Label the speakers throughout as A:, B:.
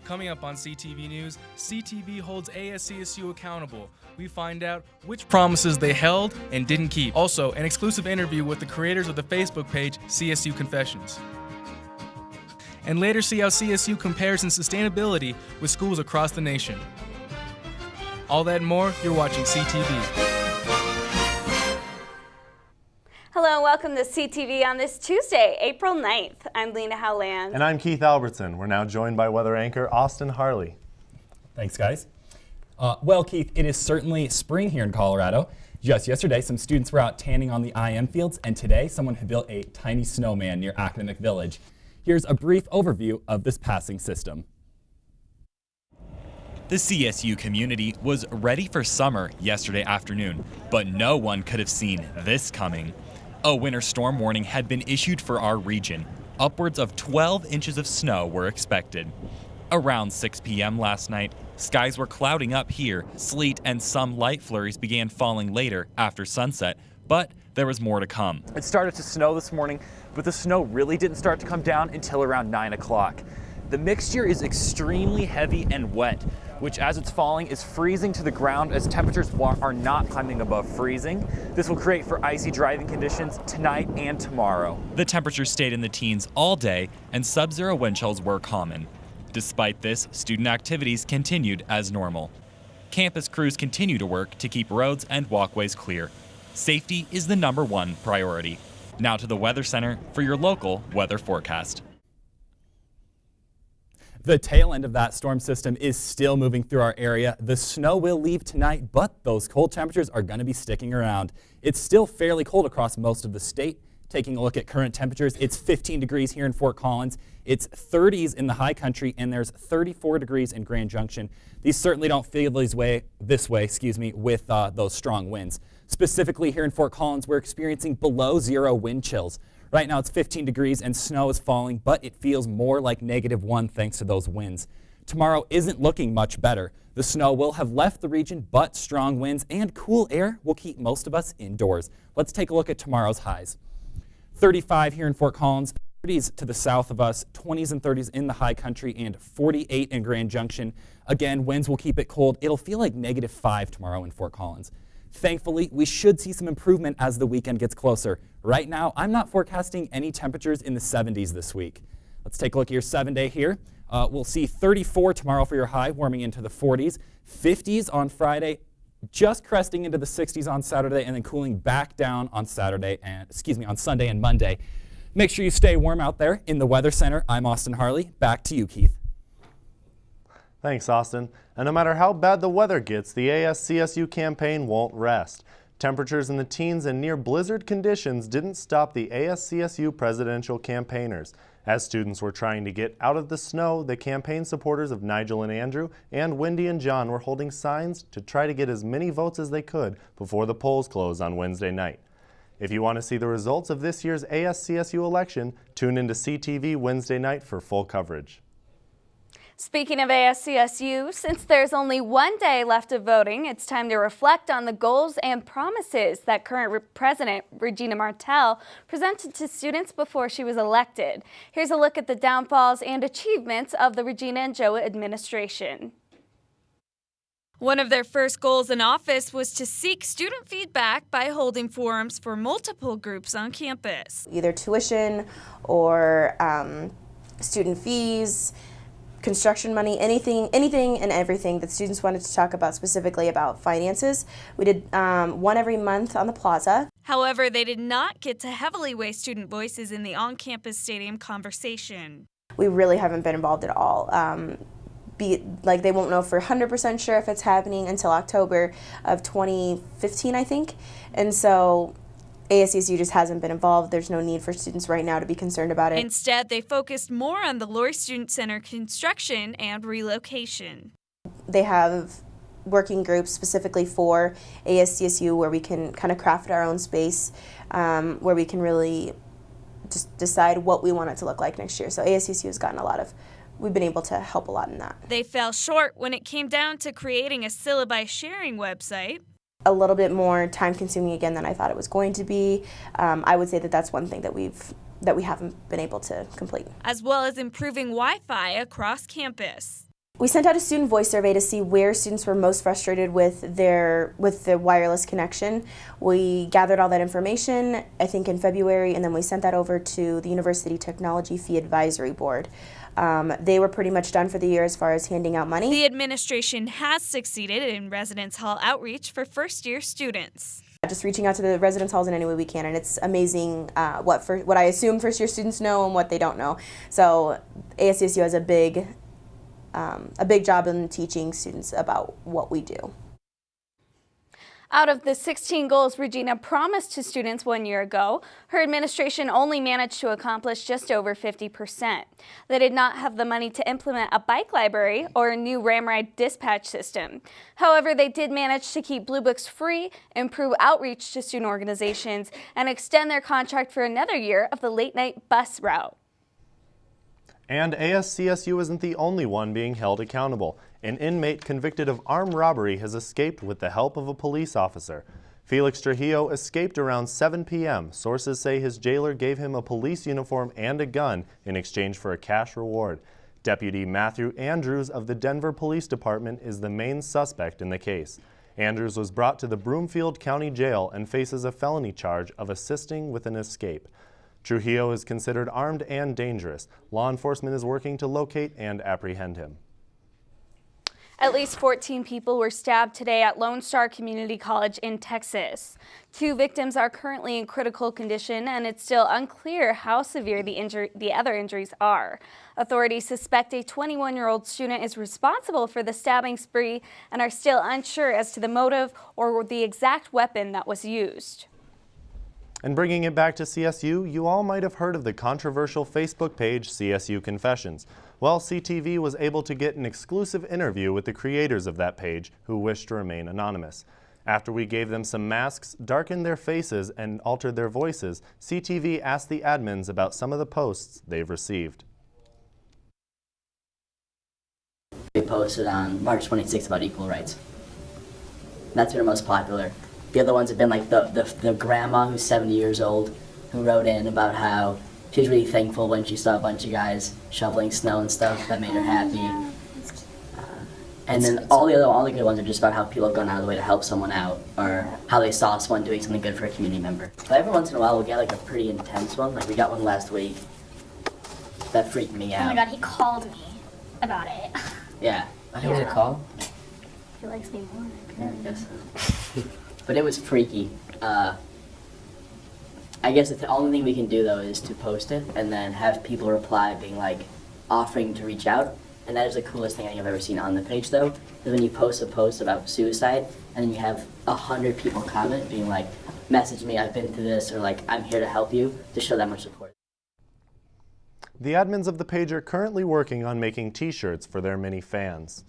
A: Coming up on CTV News, CTV holds ASCSU accountable. We find out which promises they held and didn't keep. Also, an exclusive interview with the creators of the Facebook page CSU Confessions. And later see how CSU compares in sustainability with schools across the nation. All that and more, you're watching CTV.
B: Hello and welcome to CTV on this Tuesday, April 9th. I'm Lena Howland.
C: And I'm Keith Albertson. We're now joined by weather anchor Austin Harley.
D: Thanks, guys. Well, Keith, it is certainly spring here in Colorado. Just yesterday, some students were out tanning on the IM fields, and today someone had built a tiny snowman near Academic Village. Here's a brief overview of this passing system.
E: The CSU community was ready for summer yesterday afternoon, but no one could have seen this coming. A winter storm warning had been issued for our region. Upwards of 12 inches of snow were expected. Around 6 p.m. last night, skies were clouding up here. Sleet and some light flurries began falling later after sunset, but there was more to come.
F: It started to snow this morning, but the snow really didn't start to come down until around 9 o'clock. The mixture is extremely heavy and wet, which as it's falling is freezing to the ground as temperatures are not climbing above freezing. This will create for icy driving conditions tonight and tomorrow.
E: The temperatures stayed in the teens all day and sub-zero wind chills were common. Despite this, student activities continued as normal. Campus crews continue to work to keep roads and walkways clear. Safety is the #1 priority. Now to the Weather Center for your local weather forecast.
D: The tail end of that storm system is still moving through our area. The snow will leave tonight, but those cold temperatures are going to be sticking around. It's still fairly cold across most of the state. Taking a look at current temperatures, it's 15 degrees here in Fort Collins. It's 30s in the high country, and there's 34 degrees in Grand Junction. These certainly don't feel this way, with those strong winds. Specifically here in Fort Collins, we're experiencing below zero wind chills. Right now it's 15 degrees and snow is falling, but it feels more like -1 thanks to those winds. Tomorrow isn't looking much better. The snow will have left the region, but strong winds and cool air will keep most of us indoors. Let's take a look at tomorrow's highs. 35 here in Fort Collins, 30s to the south of us, 20s and 30s in the high country, and 48 in Grand Junction. Again, winds will keep it cold. It'll feel like -5 tomorrow in Fort Collins. Thankfully, we should see some improvement as the weekend gets closer. Right now, I'm not forecasting any temperatures in the 70s this week. Let's take a look at your 7-day here. We'll see 34 tomorrow for your high, warming into the 40s, 50s on Friday, just cresting into the 60s on Saturday, and then cooling back down on Sunday and Monday. Make sure you stay warm out there. In the Weather Center, I'm Austin Harley. Back to you, Keith.
C: Thanks, Austin. And no matter how bad the weather gets, the ASCSU campaign won't rest. Temperatures in the teens and near blizzard conditions didn't stop the ASCSU presidential campaigners. As students were trying to get out of the snow, the campaign supporters of Nigel and Andrew and Wendy and John were holding signs to try to get as many votes as they could before the polls close on Wednesday night. If you want to see the results of this year's ASCSU election, tune into CTV Wednesday night for full coverage.
B: Speaking of ASCSU, since there's only one day left of voting, it's time to reflect on the goals and promises that current President Regina Martel presented to students before she was elected. Here's a look at the downfalls and achievements of the Regina and Joe administration. One of their first goals in office was to seek student feedback by holding forums for multiple groups on campus.
G: Either tuition or student fees, construction money, anything and everything that students wanted to talk about, specifically about finances. We did one every month on the plaza.
B: However, they did not get to heavily weigh student voices in the on-campus stadium conversation.
G: We really haven't been involved at all. They won't know for 100% sure if it's happening until October of 2015, I think. And so ASCSU just hasn't been involved. There's no need for students right now to be concerned about it.
B: Instead, they focused more on the Lori Student Center construction and relocation.
G: They have working groups specifically for ASCSU where we can kind of craft our own space, where we can really just decide what we want it to look like next year. So ASCSU has gotten we've been able to help a lot in that.
B: They fell short when it came down to creating a syllabi sharing website.
G: A little bit more time consuming again than I thought it was going to be. I would say that that's one thing that we haven't been able to complete.
B: As well as improving Wi-Fi across campus.
G: We sent out a student voice survey to see where students were most frustrated with the wireless connection. We gathered all that information, I think in February, and then we sent that over to the University Technology Fee Advisory Board. They were pretty much done for the year as far as handing out money.
H: The administration has succeeded in residence hall outreach for first-year students.
G: Just reaching out to the residence halls in any way we can, and it's amazing what I assume first-year students know and what they don't know. So ASCSU has a big job in teaching students about what we do.
B: Out of the 16 goals Regina promised to students 1 year ago, her administration only managed to accomplish just over 50%. They did not have the money to implement a bike library or a new ramride dispatch system. However, they did manage to keep Blue Books free, improve outreach to student organizations, and extend their contract for another year of the late-night bus route.
C: And ASCSU isn't the only one being held accountable. An inmate convicted of armed robbery has escaped with the help of a police officer. Felix Trujillo escaped around 7 p.m. Sources say his jailer gave him a police uniform and a gun in exchange for a cash reward. Deputy Matthew Andrews of the Denver Police Department is the main suspect in the case. Andrews was brought to the Broomfield County Jail and faces a felony charge of assisting with an escape. Trujillo is considered armed and dangerous. Law enforcement is working to locate and apprehend him.
B: At least 14 people were stabbed today at Lone Star Community College in Texas. 2 victims are currently in critical condition, and it's still unclear how severe the other injuries are. Authorities suspect a 21-year-old student is responsible for the stabbing spree and are still unsure as to the motive or the exact weapon that was used.
C: And bringing it back to CSU, you all might have heard of the controversial Facebook page CSU Confessions. Well, CTV was able to get an exclusive interview with the creators of that page who wished to remain anonymous. After we gave them some masks, darkened their faces, and altered their voices, CTV asked the admins about some of the posts they've received.
I: We posted on March 26th about equal rights. That's been our most popular. The other ones have been like the grandma who's 70 years old who wrote in about how she was really thankful when she saw a bunch of guys shoveling snow and stuff. That made her happy. And then all the good ones are just about how people have gone out of the way to help someone out, or how they saw someone doing something good for a community member. But every once in a while we'll get like a pretty intense one. Like we got one last week. That freaked me out.
J: Oh my god, he called me about it.
I: Yeah. Who was it called?
J: He likes me more.
I: Yeah, I guess so. But it was freaky. I guess the only thing we can do though is to post it and then have people reply being like offering to reach out. And that is the coolest thing I think I've ever seen on the page though, is when you post a post about suicide and then you have 100 people comment being like, message me, I've been through this, or like, I'm here to help you, to show that much support.
C: The admins of the page are currently working on making t-shirts for their many fans.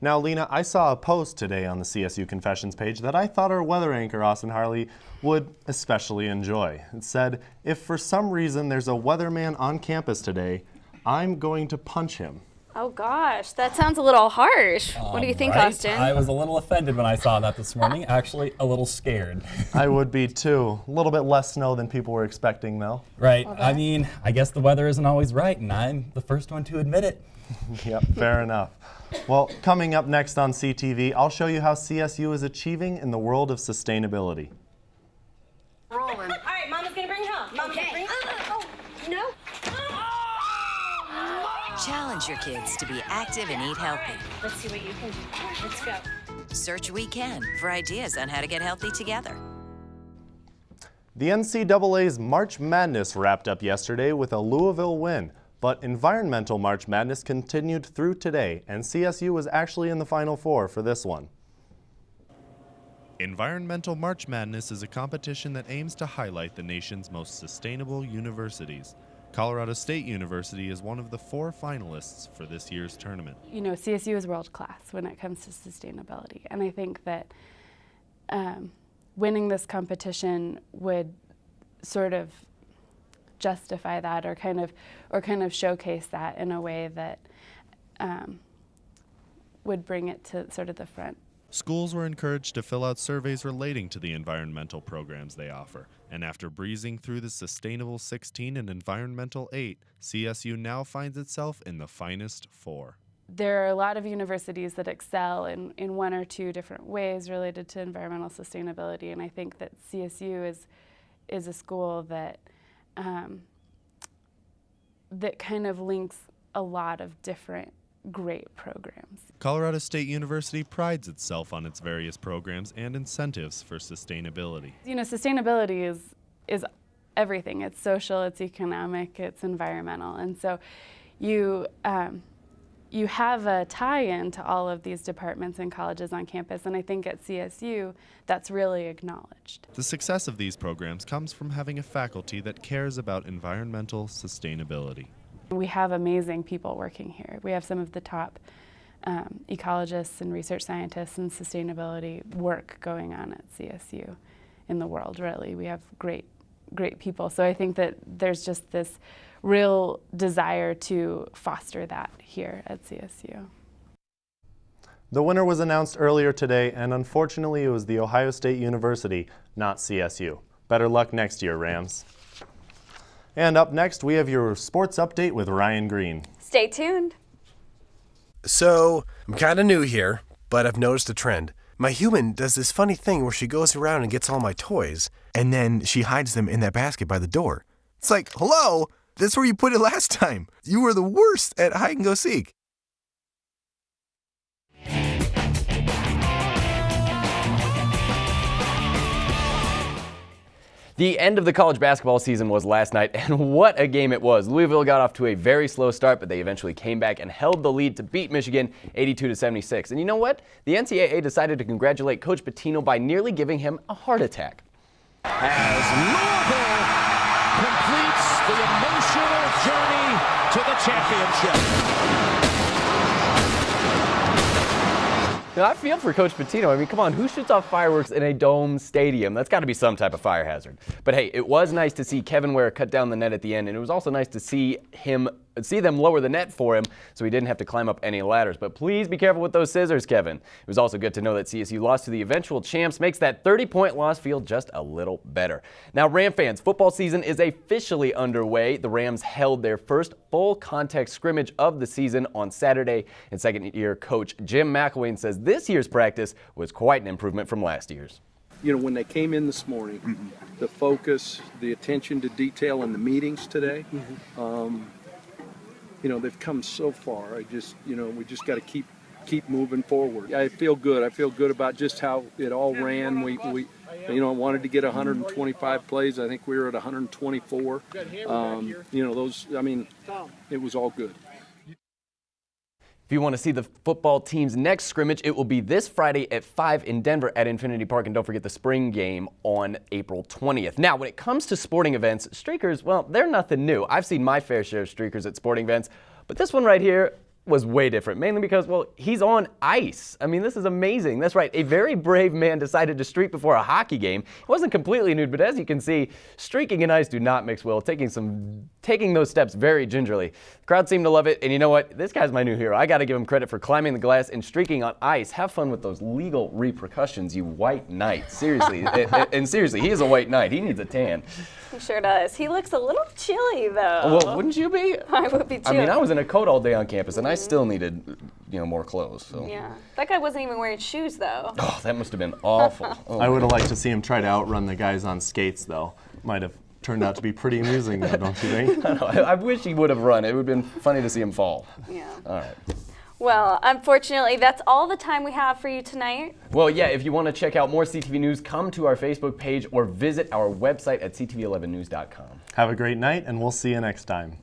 C: Now, Lena, I saw a post today on the CSU Confessions page that I thought our weather anchor, Austin Harley, would especially enjoy. It said, if for some reason there's a weatherman on campus today, I'm going to punch him.
B: Oh gosh, that sounds a little harsh. What do you think,
D: Right?
B: Austin?
D: I was a little offended when I saw that this morning, actually a little scared.
C: I would be too. A little bit less snow than people were expecting, though.
D: Right, I mean, I guess the weather isn't always right, and I'm the first one to admit it.
C: Yep, fair enough. Well, coming up next on CTV, I'll show you how CSU is achieving in the world of sustainability.
K: Rolling. All right, Mama's gonna bring you home. Mama's gonna bring you home.
J: No?
L: Challenge your kids to be active and eat healthy.
K: Let's see what you can do. Let's go.
L: Search We Can for ideas on how to get healthy together.
C: The NCAA's March Madness wrapped up yesterday with a Louisville win, but environmental March Madness continued through today, and CSU was actually in the Final Four for this one. Environmental March Madness is a competition that aims to highlight the nation's most sustainable universities. Colorado State University is one of the 4 finalists for this year's tournament.
M: You know, CSU is world class when it comes to sustainability, and I think that winning this competition would sort of justify that, or kind of showcase that in a way that would bring it to sort of the front.
C: Schools were encouraged to fill out surveys relating to the environmental programs they offer. And after breezing through the Sustainable 16 and Environmental 8, CSU now finds itself in the finest 4.
M: there are a lot of universities that excel in one or two different ways related to environmental sustainability, and I think that CSU is a school that that kind of links a lot of different great programs.
N: Colorado State University prides itself on its various programs and incentives for sustainability.
M: You know, sustainability is everything. It's social, it's economic, it's environmental, and so you have a tie-in to all of these departments and colleges on campus, and I think at CSU that's really acknowledged.
N: The success of these programs comes from having a faculty that cares about environmental sustainability.
M: We have amazing people working here. We have some of the top ecologists and research scientists and sustainability work going on at CSU in the world, really. We have great people. So I think that there's just this real desire to foster that here at CSU.
C: The winner was announced earlier today, and unfortunately it was The Ohio State University, not CSU. Better luck next year, Rams. And up next, we have your sports update with Ryan Green.
B: Stay tuned.
O: So, I'm kind of new here, but I've noticed a trend. My human does this funny thing where she goes around and gets all my toys, and then she hides them in that basket by the door. It's like, hello, that's where you put it last time. You were the worst at hide and go seek.
P: The end of the college basketball season was last night, and what a game it was. Louisville got off to a very slow start, but they eventually came back and held the lead to beat Michigan 82-76. And you know what? The NCAA decided to congratulate Coach Pitino by nearly giving him a heart attack.
Q: As Louisville completes the emotional journey to the championship.
P: Now, I feel for Coach Pitino. I mean, come on, who shoots off fireworks in a dome stadium? That's got to be some type of fire hazard. But hey, it was nice to see Kevin Ware cut down the net at the end, and it was also nice to see them lower the net for him so he didn't have to climb up any ladders. But please be careful with those scissors, Kevin. It was also good to know that CSU lost to the eventual champs, makes that 30-point loss feel just a little better. Now, Ram fans, football season is officially underway. The Rams held their first full contact scrimmage of the season on Saturday, and second-year coach Jim McElwain says this year's practice was quite an improvement from last year's.
R: You know, when they came in this morning, the focus, the attention to detail in the meetings today, you know, they've come so far. We just got to keep moving forward. I feel good. I feel good about just how it all ran. We wanted to get 125 plays. I think we were at 124. It was all good.
P: If you want to see the football team's next scrimmage, it will be this Friday at 5 in Denver at Infinity Park. And don't forget the spring game on April 20th. Now, when it comes to sporting events, streakers, well, they're nothing new. I've seen my fair share of streakers at sporting events, but this one right here was way different, mainly because, well, he's on ice. I mean, this is amazing. That's right. A very brave man decided to streak before a hockey game. He wasn't completely nude, but as you can see, streaking and ice do not mix well, taking those steps very gingerly. The crowd seemed to love it, and you know what? This guy's my new hero. I got to give him credit for climbing the glass and streaking on ice. Have fun with those legal repercussions, you white knight. Seriously. and seriously, he is a white knight. He needs a tan.
B: He sure does. He looks a little chilly, though.
P: Well, wouldn't you be?
B: I would be, too.
P: I mean, I was in a coat all day on campus, and I still needed, more clothes. So.
B: Yeah. That guy wasn't even wearing shoes, though.
P: Oh, that must have been awful. Oh,
C: I would have liked to see him try to outrun the guys on skates, though. Might have turned out to be pretty amusing, though, don't you think?
P: I wish he would have run. It would have been funny to see him fall.
B: Yeah.
P: All right.
B: Well, unfortunately, that's all the time we have for you tonight.
P: Well, yeah, if you want to check out more CTV News, come to our Facebook page or visit our website at ctv11news.com.
C: Have a great night, and we'll see you next time.